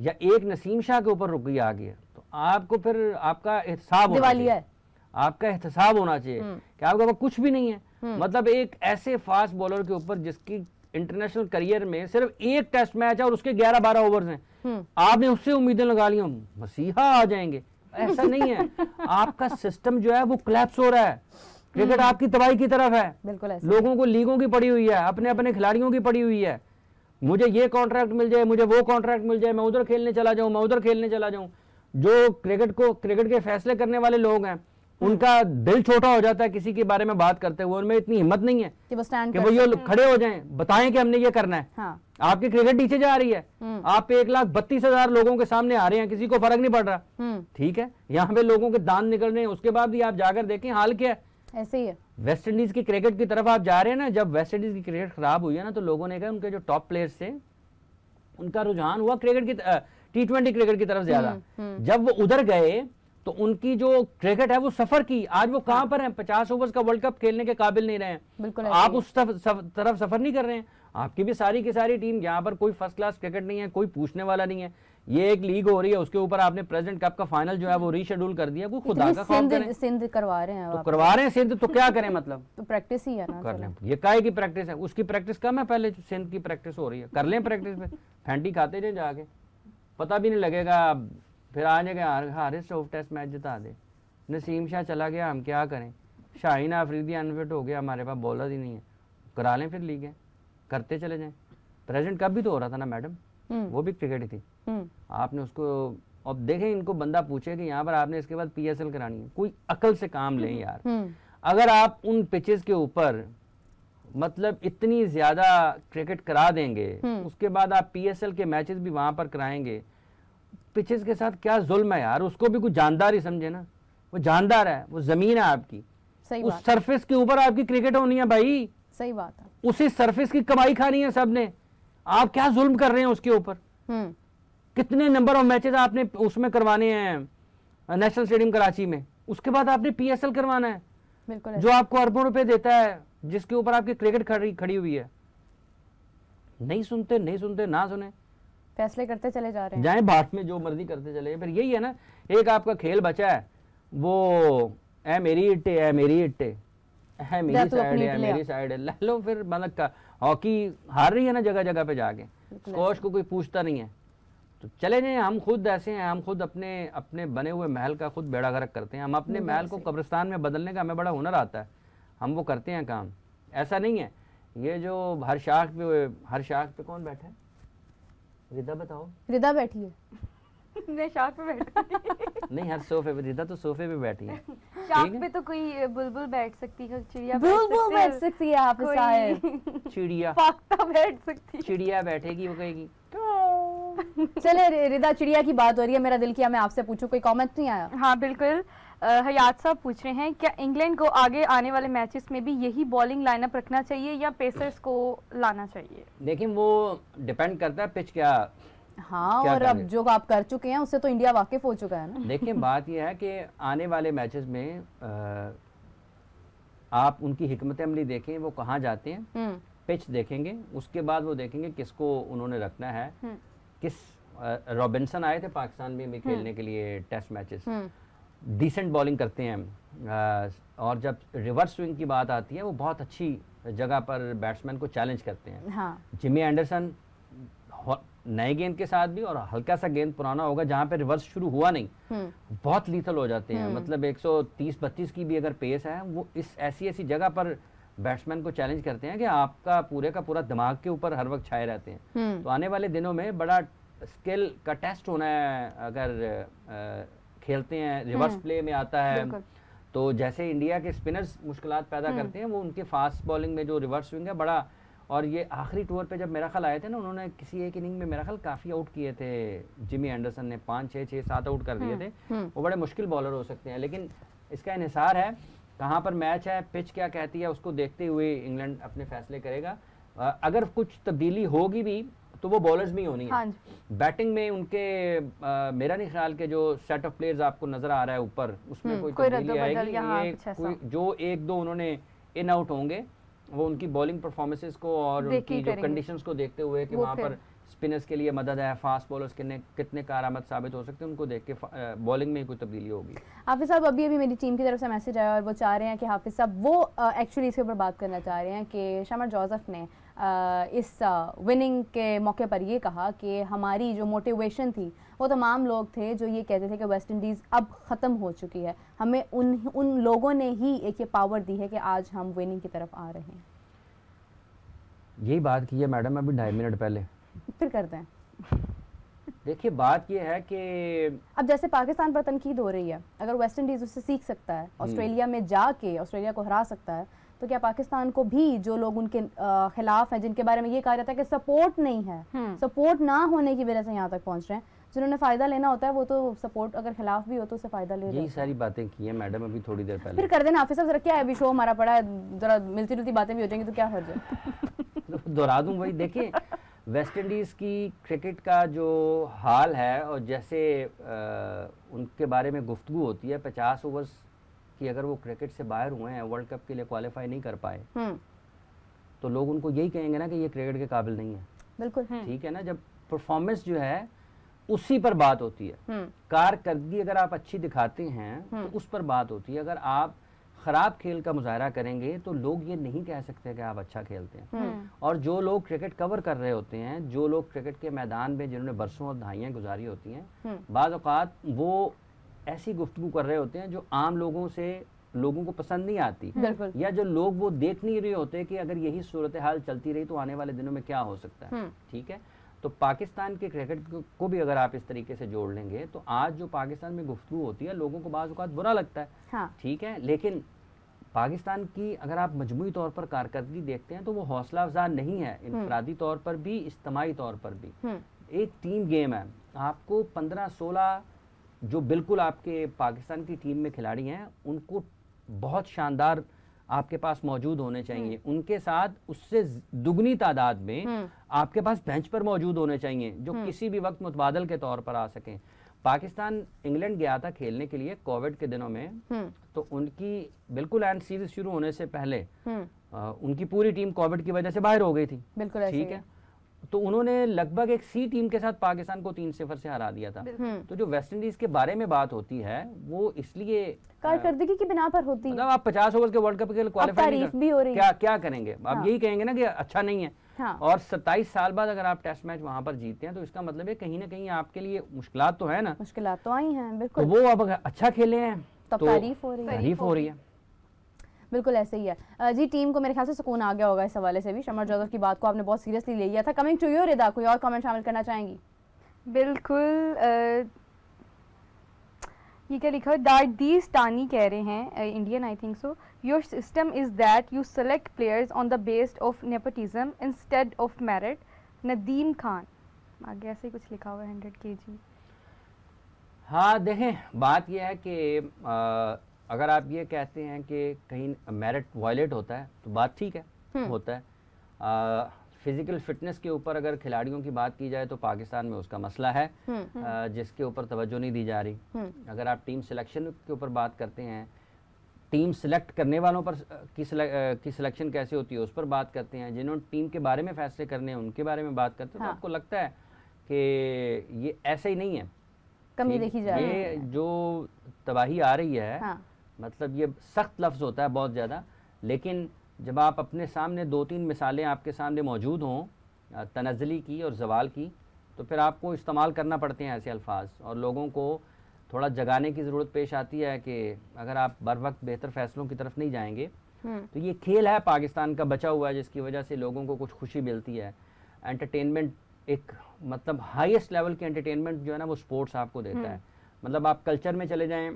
या एक नसीम शाह के ऊपर रुक गई आगे, तो आपको फिर आपका एहतसाब होना चाहिए, आपका एहतसाब होना चाहिए कि आपके पास कुछ भी नहीं है। मतलब एक ऐसे फास्ट बॉलर के ऊपर जिसकी इंटरनेशनल करियर में सिर्फ एक टेस्ट मैच है और उसके 11-12 ओवर्स हैं, आपने उससे उम्मीदें लगा ली मसीहा आ जाएंगे, ऐसा नहीं है। आपका सिस्टम जो है वो कोलैप्स हो रहा है, क्रिकेट आपकी तबाही की तरफ है।
बिल्कुल ऐसे।
लोगों को लीगों की पड़ी हुई है, अपने अपने खिलाड़ियों की पड़ी हुई है, मुझे ये कॉन्ट्रैक्ट मिल जाए, मुझे वो कॉन्ट्रैक्ट मिल जाए, मैं उधर खेलने चला जाऊं, मैं उधर खेलने चला जाऊं। जो क्रिकेट के फैसले करने वाले लोग हैं, उनका दिल छोटा हो जाता है किसी के बारे में बात करते हुए, उनमें इतनी हिम्मत नहीं है कि वो ये खड़े हो जाएं, बताएं कि हमने ये करना है। हाँ। आपकी क्रिकेट नीचे जा रही है, आप 1,32,000 लोगों के सामने आ रहे हैं, किसी को फर्क नहीं पड़ रहा, ठीक है। यहाँ पे लोगों के दांत निकल रहे हैं, उसके बाद भी आप जाकर देखें हाल क्या है।
ऐसे ही है।
वेस्ट इंडीज की क्रिकेट की तरफ आप जा रहे हैं ना, जब वेस्ट इंडीज की क्रिकेट खराब हुई है ना, तो लोगों ने कहा उनके जो टॉप प्लेयर्स थे उनका रुझान हुआ क्रिकेट की T20 क्रिकेट की तरफ ज्यादा। जब वो उधर गए तो उनकी जो क्रिकेट है वो सफर की, आज वो कहां पर हैं, 50 ओवर्स का वर्ल्ड कप खेलने के काबिल नहीं रहे हैं।
बिल्कुल
आप उस तरफ सफर नहीं कर रहे हैं। आपकी भी सारी की सारी टीम, यहाँ पर कोई फर्स्ट क्लास क्रिकेट नहीं है, कोई पूछने वाला नहीं है ये एक लीग हो रही है, उसके ऊपर आपने प्रेसिडेंट कप का फाइनल जो है वो रीशेड्यूल कर दिया, कोई खुदा का खौफ करें।
सिंध करवा रहे हैं,
तो करवा रहे हैं सिंध, तो क्या करें मतलब,
तो प्रैक्टिस ही है ना,
कर लें। ये काहे की प्रैक्टिस है, उसकी प्रैक्टिस कम है, पहले सिंध की प्रैक्टिस हो रही है, कर लें प्रैक्टिस पे, फैंटी खाते जाए जाके, पता भी नहीं लगेगा, फिर आ जाएगा हारिस रऊफ टेस्ट मैच जिता दे, नसीम शाह चला गया, हम क्या करें, शाहीन आफरीदी अनफिट हो गया, हमारे पास बॉलर ही नहीं है, करा लें फिर लीग है, करते चले जाएं। प्रेजेंट कप भी तो हो रहा था ना मैडम, वो भी क्रिकेट ही थी, आपने उसको, अब देखें इनको बंदा पूछे कि यहाँ पर आपने इसके बाद PSL करानी है, कोई अकल से काम लें यार। अगर आप उन पिचेस के ऊपर मतलब इतनी ज्यादा क्रिकेट करा देंगे, उसके बाद आप PSL के मैचेस भी वहां पर कराएंगे, पिचेस के साथ क्या जुल्म है यार, उसको भी कुछ जानदार ही समझे ना, वो जानदार है, वो जमीन है आपकी, उस सरफेस के ऊपर आपकी क्रिकेट होनी है भाई,
सही बात है,
उसी सरफेस की कमाई खानी है सबने, आप क्या जुल्म कर रहे हैं उसके ऊपर। कितने नंबर ऑफ मैचेस आपने उसमें करवाने हैं नेशनल स्टेडियम कराची में, उसके बाद आपने PSL करवाना है,
बिल्कुल,
जो आपको अरबों रुपए देता है, जिसके ऊपर आपकी क्रिकेट खड़ी हुई है। नहीं सुनते ना सुने,
फैसले करते चले जा रहे हैं,
जाए बाट में जो मर्जी करते चले। फिर यही है ना, एक आपका खेल बचा है वो है मेरी इट्टे है, मेरी इट्टे है, मेरी साइड है, मेरी साइड है, ले लो फिर। मतलब हॉकी हार रही है ना जगह जगह पे जाके, स्कॉश को कोई पूछता नहीं है, तो चले जाए। हम खुद ऐसे हैं, हम खुद अपने अपने बने हुए महल का खुद बेड़ा गर्क करते हैं, हम अपने महल को कब्रिस्तान में बदलने का हमें बड़ा हुनर आता है, हम वो करते हैं काम। ऐसा नहीं है ये जो हर शाख पे कौन बैठा है, रिदा बताओ।
रिदा बैठी है
मैं शाख पे बैठी
नहीं, हर सोफे पे, रिदा तो सोफे पे बैठी है,
शाख पे तो कोई बुलबुल बैठ सकती है, चिड़िया
बैठ सकती है, हाफिज साहब
चिड़िया
फाख्ता बैठ सकती है,
चिड़िया बैठेगी, वो कहेगी।
चले रिदा, चिड़िया की बात हो रही है, मेरा दिल किया मैं आपसे पूछूं, कोई कमेंट नहीं आया?
हाँ बिल्कुल, हयात साहब पूछ रहे हैं क्या इंग्लैंड को आगे आने वाले मैचेस में भी यही बॉलिंग लाइनअप रखना चाहिए या पेसर्स को लाना चाहिए?
देखिए वो डिपेंड करता है पिच क्या।
हाँ, और अब जो आप कर चुके हैं उससे तो इंडिया वाकिफ हो चुका है ना।
देखिए बात यह है कि आने वाले मैचेस में आप उनकी हिकमत अमली देखें, वो कहाँ जाते हैं, पिच देखेंगे, उसके बाद वो देखेंगे किसको उन्होंने रखना है। किस रॉबिन्सन आए थे पाकिस्तान में खेलने के लिए टेस्ट मैचेस, डिसेंट बॉलिंग करते हैं, और जब रिवर्स स्विंग की बात आती है वो बहुत अच्छी जगह पर बैट्समैन को चैलेंज करते हैं। हाँ। जिमी एंडरसन नए गेंद के साथ भी, और हल्का सा गेंद पुराना होगा जहाँ पे रिवर्स शुरू हुआ नहीं, बहुत लीथल हो जाते हैं। मतलब 130-32 की भी अगर पेस है, वो इस ऐसी जगह पर बैट्समैन को चैलेंज करते हैं कि आपका पूरे का पूरा दिमाग के ऊपर हर वक्त छाए रहते हैं। तो आने वाले दिनों में बड़ा स्किल का टेस्ट होना है। अगर खेलते हैं, रिवर्स प्ले में आता है, तो जैसे इंडिया के स्पिनर्स मुश्किलात पैदा करते हैं, वो उनके फास्ट बॉलिंग में जो रिवर्स स्विंग है बड़ा। और ये आखिरी टूर पे जब मेरा ख्याल आए थे ना, उन्होंने किसी एक इनिंग में मेरा ख्याल काफ़ी आउट किए थे, जिमी एंडरसन ने 5-6-7 आउट कर दिए थे। वो बड़े मुश्किल बॉलर हो सकते हैं, लेकिन इसका इन्हिसार है कहाँ पर मैच है, पिच क्या कहती है, उसको देखते हुए इंग्लैंड अपने फैसले करेगा। अगर कुछ तब्दीली होगी भी तो वो बॉलर्स में होनी है। हाँ, बैटिंग में उनके मेरा नहीं ख्याल के जो सेट ऑफ प्लेयर्स आपको नजर आ रहा है ऊपर, उसमें कोई तब्दीली आएगी। जो 1-2 उन्होंने इन आउट होंगे, वो उनकी बॉलिंग परफॉर्मेंसेस को और उनकी जो कंडीशंस को देखते हुए कि वहाँ पर स्पिनर्स के लिए मदद है, फास्ट बॉलर्स कितने कारआमद साबित हो सकते हैं, उनको देख के बॉलिंग में कोई तब्दीली होगी।
हाफिज साहब, अभी मेरी टीम की तरफ से मैसेज आया और वो चाह रहे हैं कि हाफिज साहब वो एक्चुअली इसके ऊपर बात करना चाह रहे हैं कि शामर जोसेफ ने इस विनिंग के मौके पर ये कहा कि हमारी जो मोटिवेशन थी, वो तमाम लोग थे जो ये कहते थे कि वेस्ट इंडीज़ अब ख़त्म हो चुकी है, हमें उन लोगों ने ही एक ये पावर दी है कि आज हम विनिंग की तरफ आ रहे हैं।
यही बात की है मैडम अभी 2.5 मिनट पहले,
फिर करते हैं।
देखिए बात ये है कि
अब जैसे पाकिस्तान पर तनकीद हो रही है, अगर वेस्ट इंडीज़ उससे सीख सकता है, ऑस्ट्रेलिया में जाके ऑस्ट्रेलिया को हरा सकता है, तो क्या पाकिस्तान को भी जो लोग उनके खिलाफ हैं, जिनके बारे में ये कहा जाता है कि सपोर्ट नहीं है, सपोर्ट ना होने की वजह से यहाँ तक पहुँच रहे हैं, जिन्होंने फ़ायदा लेना होता है वो तो सपोर्ट अगर खिलाफ भी हो तो उससे फ़ायदा ले।
यही सारी बातें की हैं मैडम अभी थोड़ी देर पहले।
फिर कर देना हाफिज साहब, जरा क्या है अभी शो हमारा पड़ा है, जरा मिलती जुलती बातें भी हो जाएंगी तो क्या हर्ज है।
दोहरा दूं वही। देखिए वेस्ट इंडीज़ की क्रिकेट का जो हाल है, और जैसे उनके बारे में गुफ्तगू होती है, 50 ओवर्स की अगर वो क्रिकेट से बाहर हुए हैं, वर्ल्ड कप के लिए क्वालिफाई नहीं कर पाए, तो लोग उनको यही कहेंगे ना कि ये क्रिकेट के काबिल नहीं है।
बिल्कुल
ठीक है ना। जब परफॉर्मेंस जो है उसी पर बात होती है। कारकर्दगी अगर आप अच्छी दिखाते हैं तो उस पर बात होती है। अगर आप खराब खेल का मुजाहरा करेंगे तो लोग ये नहीं कह सकते कि आप अच्छा खेलते हैं। और जो लोग क्रिकेट कवर कर रहे होते हैं, जो लोग क्रिकेट के मैदान में जिन्होंने बरसों और दहाइयाँ गुजारी होती हैं, बाज़ औक़ात वो ऐसी गुफ्तगू कर रहे होते हैं जो आम लोगों को पसंद नहीं आती, या जो लोग वो देख नहीं रहे होते कि अगर यही सूरत हाल चलती रही तो आने वाले दिनों में क्या हो सकता है। ठीक है, तो पाकिस्तान के क्रिकेट को भी अगर आप इस तरीके से जोड़ लेंगे तो आज जो पाकिस्तान में गुफ्तगू होती है लोगों को बाज़ औक़ात बुरा लगता है। हाँ। ठीक है, लेकिन पाकिस्तान की अगर आप मजमूई तौर पर कारकर्दगी देखते हैं तो वो हौसला अफजा नहीं है, इनफरादी तौर पर भी, इज्तिमाई तौर पर भी। एक टीम गेम है, आपको 15-16 जो बिल्कुल आपके पाकिस्तान की टीम में खिलाड़ी हैं उनको बहुत शानदार आपके पास मौजूद होने चाहिए। उनके साथ उससे दुगनी तादाद में आपके पास बेंच पर मौजूद होने चाहिए जो किसी भी वक्त मुतबादल के तौर पर आ सकें। पाकिस्तान इंग्लैंड गया था खेलने के लिए कोविड के दिनों में, तो उनकी बिल्कुल एंड सीरीज शुरू होने से पहले उनकी पूरी टीम कोविड की वजह से बाहर हो गई थी। ठीक है, तो उन्होंने लगभग एक सी टीम के साथ पाकिस्तान को 3-0 से हरा दिया था। तो जो वेस्ट इंडीज के बारे में बात होती है वो इसलिए
कारकर्दगी की बिना पर होती है।
मतलब आप 50 ओवर के वर्ल्ड कप के लिए क्वालिफाई
भी हो रही
है, क्या करेंगे आप? यही कहेंगे ना कि अच्छा नहीं है। हाँ। और 27 साल बाद अगर आप टेस्ट मैच वहां पर जीतते हैं तो इसका मतलब है कहीं ना कहीं आपके लिए मुश्किलात तो है ना।
मुश्किलात तो आई हैं, बिल्कुल।
तो वो अब अच्छा खेले हैं
तो तारीफ हो रही है। बिल्कुल ऐसे ही है जी। टीम को मेरे ख्याल से सुकून आ गया होगा इस हवाले से भी। शमर जोसेफ की बात को आपने बहुत सीरियसली ले लिया था। कमिंग टू यू रिदा, कोई और कमेंट शामिल करना चाहेंगी?
बिल्कुल, ये क्या लिखा है, दारदीस तानी कह रहे हैं, Indian I think so, your system is that you select players on the based of nepotism instead of merit. Nadeem Khan, आगे ऐसे ही कुछ लिखा हुआ है 100 kg।
हाँ देखें, बात यह है कि अगर आप ये कहते हैं कि कहीं मेरिट वायलेट होता है तो बात ठीक है, होता है। फिजिकल फिटनेस के ऊपर अगर खिलाड़ियों की बात की जाए तो पाकिस्तान में उसका मसला है जिसके ऊपर तवज्जो नहीं दी जा रही। अगर आप टीम सिलेक्शन के ऊपर बात करते हैं, टीम सिलेक्ट करने वालों पर की सिलेक्शन कैसे होती है उस पर बात करते हैं, जिन्होंने टीम के बारे में फैसले करने हैं उनके बारे में बात करते हैं, तो आपको लगता है कि ये ऐसे ही नहीं है,
कमी देखी जा रही है।
ये जो तबाही आ रही है, मतलब ये सख्त लफ्ज़ होता है बहुत ज़्यादा, लेकिन जब आप अपने सामने 2-3 मिसालें आपके सामने मौजूद हों तनज़्ज़ुली की और ज़वाल की, तो फिर आपको इस्तेमाल करना पड़ते हैं ऐसे अल्फाज, और लोगों को थोड़ा जगाने की ज़रूरत पेश आती है कि अगर आप बर वक्त बेहतर फ़ैसलों की तरफ नहीं जाएंगे तो ये खेल है पाकिस्तान का बचा हुआ है जिसकी वजह से लोगों को कुछ खुशी मिलती है। एंटरटेनमेंट एक मतलब हाईएस्ट लेवल की एंटरटेनमेंट जो है ना वो स्पोर्ट्स आपको देता है। मतलब आप कल्चर में चले जाएँ,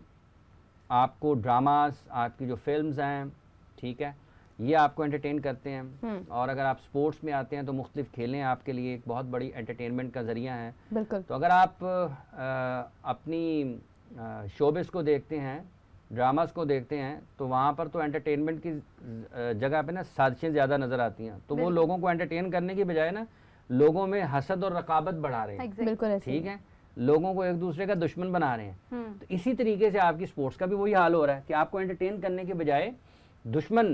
आपको ड्रामास, आपकी जो फिल्म्स हैं, ठीक है, ये आपको एंटरटेन करते हैं। और अगर आप स्पोर्ट्स में आते हैं तो मुख्तलिफ खेलें आपके लिए एक बहुत बड़ी एंटरटेनमेंट का ज़रिया है। बिल्कुल। तो अगर आप अपनी शोबिस को देखते हैं, ड्रामास को देखते हैं, तो वहाँ पर तो एंटरटेनमेंट की जगह पे ना साजिशें ज़्यादा नज़र आती हैं। तो वो लोगों को एंटरटेन करने की बजाय ना लोगों में हसद और रकाबत बढ़ा रहे हैं। बिल्कुल, ठीक है, लोगों को एक दूसरे का दुश्मन बना रहे हैं। तो इसी तरीके से आपकी स्पोर्ट्स का भी वही हाल हो रहा है कि आपको एंटरटेन करने के बजाय दुश्मन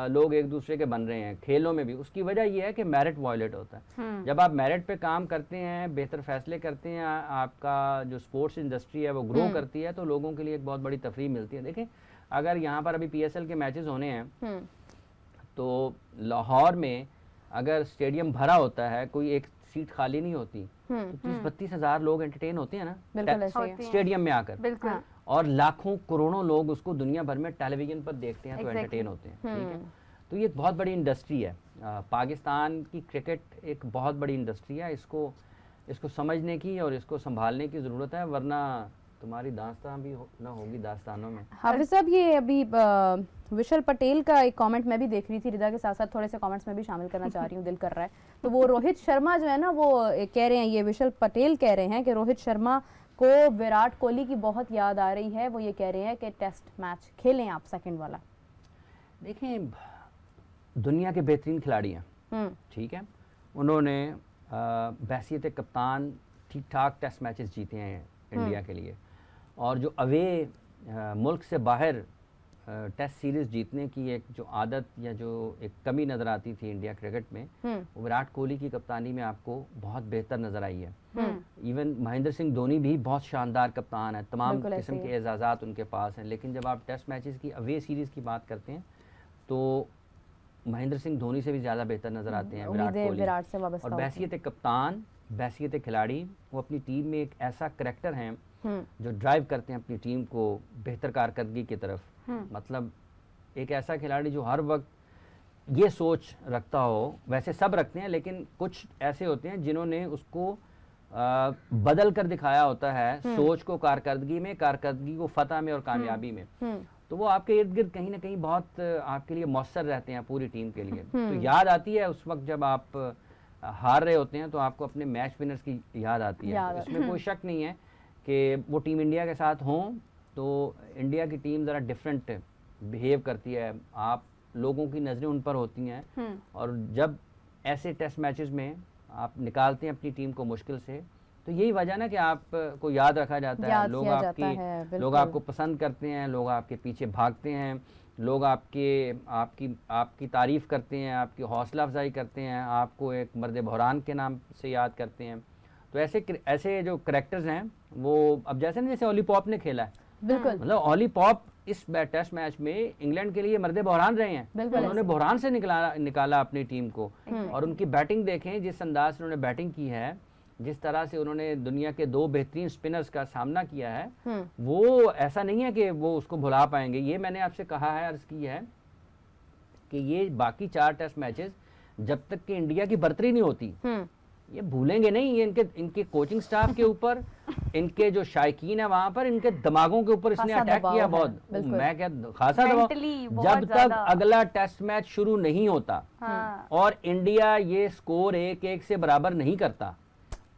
लोग एक दूसरे के बन रहे हैं खेलों में भी। उसकी वजह यह है कि मेरिट वायलेट होता है। जब आप मेरिट पे काम करते हैं, बेहतर फैसले करते हैं, आपका जो स्पोर्ट्स इंडस्ट्री है वो ग्रो करती है, तो लोगों के लिए एक बहुत बड़ी तफरीह मिलती है। देखें, अगर यहाँ पर अभी PSL के मैचेस होने हैं तो लाहौर में अगर स्टेडियम भरा होता है, कोई एक सीट खाली नहीं होती, तो 30-32 हज़ार लोग एंटरटेन होते हैं ना स्टेडियम में आकर, और लाखों करोड़ों लोग उसको दुनिया भर में टेलीविजन पर देखते हैं तो एंटरटेन होते हैं। ठीक है, तो ये एक बहुत बड़ी इंडस्ट्री है। पाकिस्तान की क्रिकेट एक बहुत बड़ी इंडस्ट्री है, इसको समझने की और इसको संभालने की ज़रूरत है, वरना तुम्हारी दास्तान भी ना होगी दास्तानों में।
हाफिज साहब, ये अभी विशल पटेल का एक कमेंट मैं भी देख रही थी, रिदा के साथ साथ थोड़े से कमेंट्स में भी शामिल करना चाह रही हूँ, दिल कर रहा है। तो वो रोहित शर्मा जो है ना, वो कह रहे हैं, ये विशल पटेल कह रहे हैं कि रोहित शर्मा को विराट कोहली की बहुत याद आ रही है। वो ये कह रहे हैं कि टेस्ट मैच खेलें आप सेकंड वाला।
देखें, दुनिया के बेहतरीन खिलाड़ी हैं, ठीक है, उन्होंने बहसीत कप्तान ठीक ठाक टेस्ट मैचेस जीते हैं इंडिया के लिए, और जो अवे मुल्क से बाहर टेस्ट सीरीज जीतने की एक जो आदत या जो एक कमी नज़र आती थी इंडिया क्रिकेट में, वो विराट कोहली की कप्तानी में आपको बहुत बेहतर नज़र आई है। इवन महेंद्र सिंह धोनी भी बहुत शानदार कप्तान है, तमाम किस्म के एजाज़ात उनके पास हैं, लेकिन जब आप टेस्ट मैचेस की अवे सीरीज़ की बात करते हैं तो महेंद्र सिंह धोनी से भी ज़्यादा बेहतर नज़र आते हैं विराट कोहली। और बैसियत कप्तान, बैसियत खिलाड़ी, वो अपनी टीम में एक ऐसा करैक्टर हैं जो ड्राइव करते हैं अपनी टीम को बेहतर कारकर्दगी की तरफ। मतलब एक ऐसा खिलाड़ी जो हर वक्त ये सोच रखता हो, वैसे सब रखते हैं लेकिन कुछ ऐसे होते हैं जिन्होंने उसको बदल कर दिखाया होता है, सोच को कारकर्दगी में, कारकर्दगी को फतह में और कामयाबी में। तो वो आपके इर्द गिर्द कहीं ना कहीं बहुत आपके लिए मौसर रहते हैं पूरी टीम के लिए। तो याद आती है उस वक्त जब आप हार रहे होते हैं तो आपको अपने मैच विनर्स की याद आती है। इसमें कोई शक नहीं है कि वो टीम इंडिया के साथ हों तो इंडिया की टीम ज़रा डिफरेंट बिहेव करती है, आप लोगों की नज़रें उन पर होती हैं, और जब ऐसे टेस्ट मैचेस में आप निकालते हैं अपनी टीम को मुश्किल से, तो यही वजह ना कि आपको याद रखा जाता है, लोग आपको पसंद करते हैं, लोग आपके पीछे भागते हैं, लोग आपकी तारीफ़ करते हैं, आपकी हौसला अफजाई करते हैं, आपको एक मर्द बहरान के नाम से याद करते हैं। तो ऐसे जो करैक्टर्स हैं वो अब जैसे ओली पॉप ने खेला है,
बिल्कुल,
मतलब ओली पॉप इस टेस्ट मैच में इंग्लैंड के लिए मर्द बहरान रहे हैं। उन्होंने बहरान से निकाला अपनी टीम को, और उनकी बैटिंग देखें, जिस अंदाज से उन्होंने बैटिंग की है, जिस तरह से उन्होंने दुनिया के 2 बेहतरीन स्पिनर्स का सामना किया है, वो ऐसा नहीं है कि वो उसको भुला पाएंगे। ये मैंने आपसे कहा है, अर्ज की है कि ये बाकी 4 टेस्ट मैचेस जब तक कि इंडिया की बढ़तरी नहीं होती, ये भूलेंगे नहीं। ये इनके कोचिंग स्टाफ के ऊपर, इनके जो शायकीन है वहां पर, इनके दिमागों के ऊपर इसने अटैक किया बहुत। मैं क्या खासा दबाव, जब तक अगला टेस्ट मैच शुरू नहीं होता और इंडिया ये स्कोर 1-1 से बराबर नहीं करता,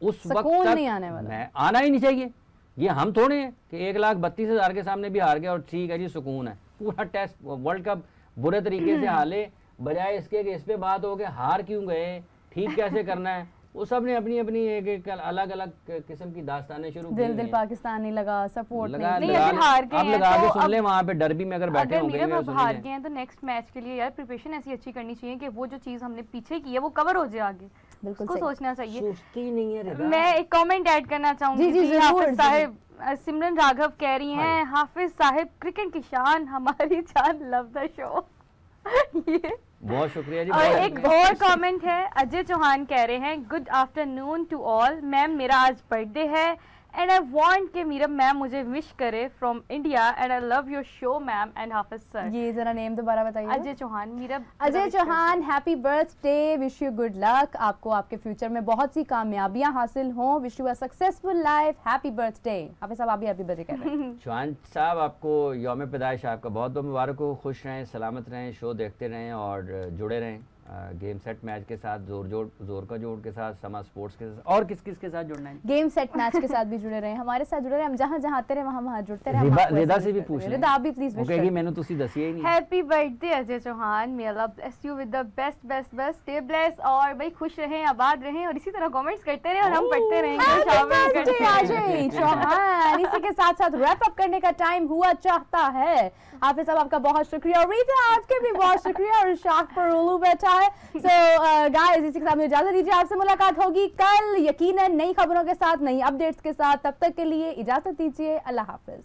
उस वक्त तक
नहीं आने वाला,
आना ही नहीं चाहिए। ये हम थोड़े हैं कि 1,32,000 के सामने भी हार गए और ठीक है जी सुकून है। पूरा टेस्ट वर्ल्ड कप बुरे तरीके से हाले, बजाय इसके कि इस पे बात हो गई हार क्यों गए, ठीक कैसे करना है, वो सब ने अपनी अपनी एक अलग अलग किस्म की दास्तानें शुरू की।
दिल पाकिस्तान नहीं लगा, सपोर्ट नहीं।
हार गए हैं
लगा के सुन ले, वहाँ पे डरबी में अगर बैठे होंगे,
हार गए हैं तो नेक्स्ट मैच के लिए यार प्रिपरेशन ऐसी अच्छी करनी चाहिए कि वो जो चीज हमने पीछे की है वो कवर हो जाए आगे। बिल्कुल सोचना चाहिए।
सोचती नहीं है।
मैं एक कमेंट ऐड करना चाहूंगी। हाफिज साहिब, सिमरन राघव कह रही हैं, हाफिज साहिब क्रिकेट की शान, हमारी जान, लव द शो। ये
बहुत शुक्रिया जी।
और एक और कमेंट है, अजय चौहान कह रहे हैं, good afternoon to all ma'am, मेरा आज बर्थडे है एंड आई वांट कि मीरब मैम मुझे विश करे from India and I love your show ma'am and Hafiz sir.
ये जरा नेम दोबारा बताइए।
Ajay Chauhan. Meerab
Ajay Chauhan, happy birthday, wish you good luck, आपको आपके फ्यूचर में बहुत सी कामयाबियां हासिल हों, wish you a successful life, happy birthday. Hafiz साहब आप भी हैप्पी बर्थडे कर रहे हैं।
चौहान साहब आपको यौम पैदाइश आपका बहुत बहुत मुबारक हो, खुश रहें, सलामत रहें, शो देखते रहें और जुड़े रहें गेम सेट मैच के साथ, जोर का जोड़ के साथ, समा स्पोर्ट्स के साथ, और किस के साथ जुड़ना है?
गेम सेट मैच के साथ भी जुड़े रहे, हमारे साथ जुड़े रहे, हम जहां आते रहे वहां जुड़ते रहे।
रिदा से भी पूछ लें,
रिदा आप भी प्लीज विश
करेंगे। मैंने तुसी दसिया ही नहीं।
Happy birthday Ajay Chauhan, may Allah bless you with the best best best, stay bless, और भाई खुश रहें, आबाद रहें, और इसी तरह कमेंट्स करते रहें और हम पढ़ते रहेंगे।
अजय चौहान, इसी के साथ साथ रैप अप करने का टाइम हुआ चाहता है। हाफिज साहब आपका बहुत शुक्रिया, और रीता आपके भी बहुत शुक्रिया, और शाख पर उल्लू बैठा है। सो गाइस, इसी के साथ मुझे इजाजत दीजिए, आपसे मुलाकात होगी कल यकीनन नई खबरों के साथ, नई अपडेट्स के साथ। तब तक के लिए इजाजत दीजिए, अल्लाह हाफिज।